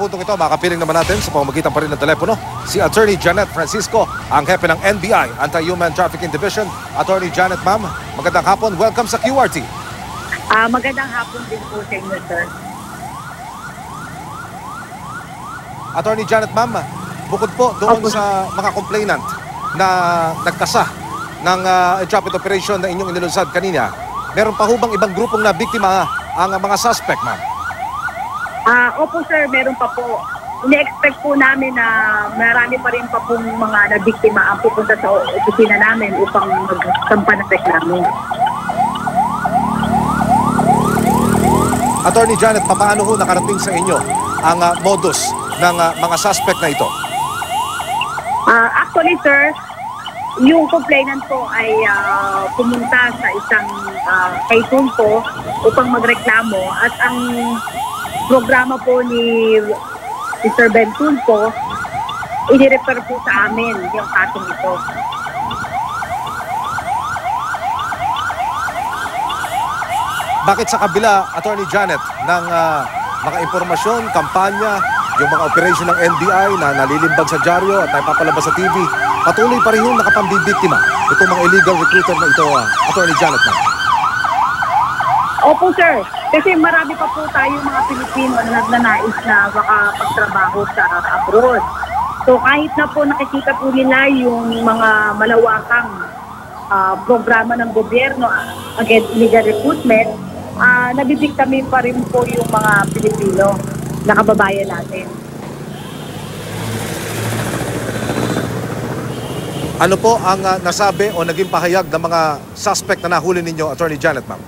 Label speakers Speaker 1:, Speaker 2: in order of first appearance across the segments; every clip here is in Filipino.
Speaker 1: puntong ito, makapiling naman natin sa pamamagitan pa rin ng telepono si Attorney Janet Francisco, ang hepe ng NBI, Anti-Human Trafficking Division. Attorney Janet, ma'am, magandang hapon. Welcome sa QRT.
Speaker 2: Magandang hapon din po sa inyo, sir.
Speaker 1: Attorney Janet, ma'am, bukod po doon sa mga complainant na nagkasa ng entrapment operation na inyong inilunsad kanina, meron pa hubang ibang grupong na biktima ang mga suspect, ma'am?
Speaker 2: Opo, sir, meron pa po. Ine-expect po namin na marami pa rin pa pong mga nabiktima ang pupunta sa opisina namin upang magsampa ng reklamo.
Speaker 1: Attorney Janet, paano ho nakarating sa inyo ang modus ng mga suspect na ito?
Speaker 2: Actually, sir, yung complainant po ay pumunta sa isang kaisun po upang magreklamo at ang programa po ni Mr. Bentul po, i-refer po sa amin yung kasong ito.
Speaker 1: Bakit sa kabila, Attorney Janet, ng mga impormasyon, kampanya, yung mga operasyon ng NBI na nalilimbag sa dyaryo at napapalabas sa TV, patuloy pa rin yung nakapambibiktima itong mga illegal recruiter na ito, Attorney Janet, ma'am?
Speaker 2: Opo, sir. Kasi marami pa po tayo mga Pilipino na nagnanais na makapagtrabaho sa abroad. So kahit na po nakikita po nila yung mga malawakang programa ng gobyerno against illegal recruitment, nabibiktami pa rin po yung mga Pilipino na kababayan natin.
Speaker 1: Ano po ang nasabi o naging pahayag ng mga suspect na nahuli ninyo, Attorney Janet, ma'am?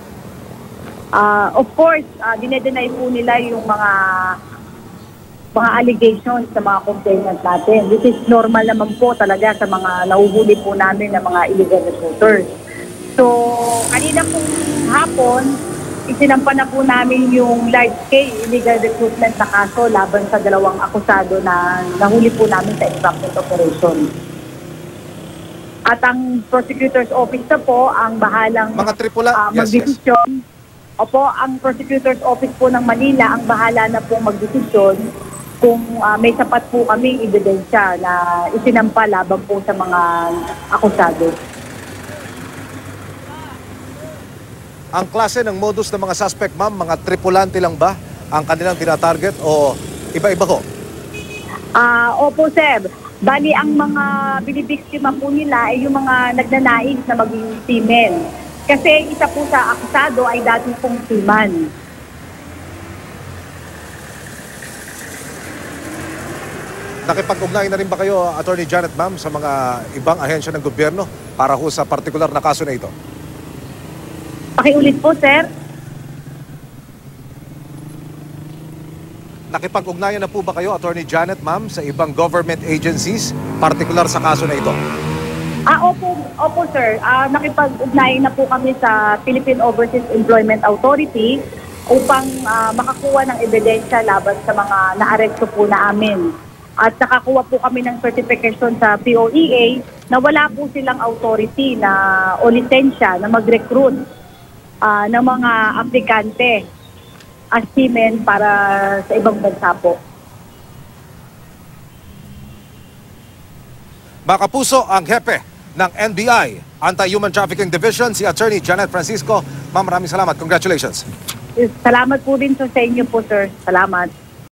Speaker 2: Of course, dinedenay po nila yung mga allegations sa mga complainants natin. This is normal naman po talaga sa mga nahuhuli po namin ng mga illegal recruiters. So, kanina pong hapon, isinampa na po namin yung large-scale illegal recruitment na kaso laban sa dalawang akusado na nahuli po namin sa entrapment operation. At ang prosecutor's office na po ang bahalang
Speaker 1: Mga tripula,
Speaker 2: magdesisyon. Opo, ang prosecutor's office po ng Manila ang bahala na po magdesisyon kung may sapat po kaming ebidensya na isinampa laban po sa mga akusado.
Speaker 1: Ang klase ng modus ng mga suspect, ma'am, mga tripulante lang ba ang kanilang tinatarget o iba-iba ko?
Speaker 2: Opo, sir. Bali, ang mga binibiktima po nila ay yung mga nagnanais na maging seamen. Kasi isa po sa akusado ay dati pong seaman.
Speaker 1: Nakipag-ugnayan na rin ba kayo, Attorney Janet, ma'am, sa mga ibang ahensya ng gobyerno para ho sa partikular na kaso na ito?
Speaker 2: Pakiulit po, sir.
Speaker 1: Nakipag-ugnayan na po ba kayo, Attorney Janet, ma'am, sa ibang government agencies, partikular sa kaso na ito?
Speaker 2: Opo, sir. Nakipag-ugnayan na po kami sa Philippine Overseas Employment Authority upang makakuha ng ebidensya laban sa mga naaresto po na amin. At nakakuha po kami ng certification sa POEA na wala po silang authority o lisensya na mag-recruit ng mga aplikante as seamen para sa ibang bansa po.
Speaker 1: Mga kapuso, ang hepe ng NBI, Anti-Human Trafficking Division, si Attorney Janet Francisco. Ma'am, maraming salamat. Congratulations.
Speaker 2: Salamat po din sa inyo po, sir. Salamat.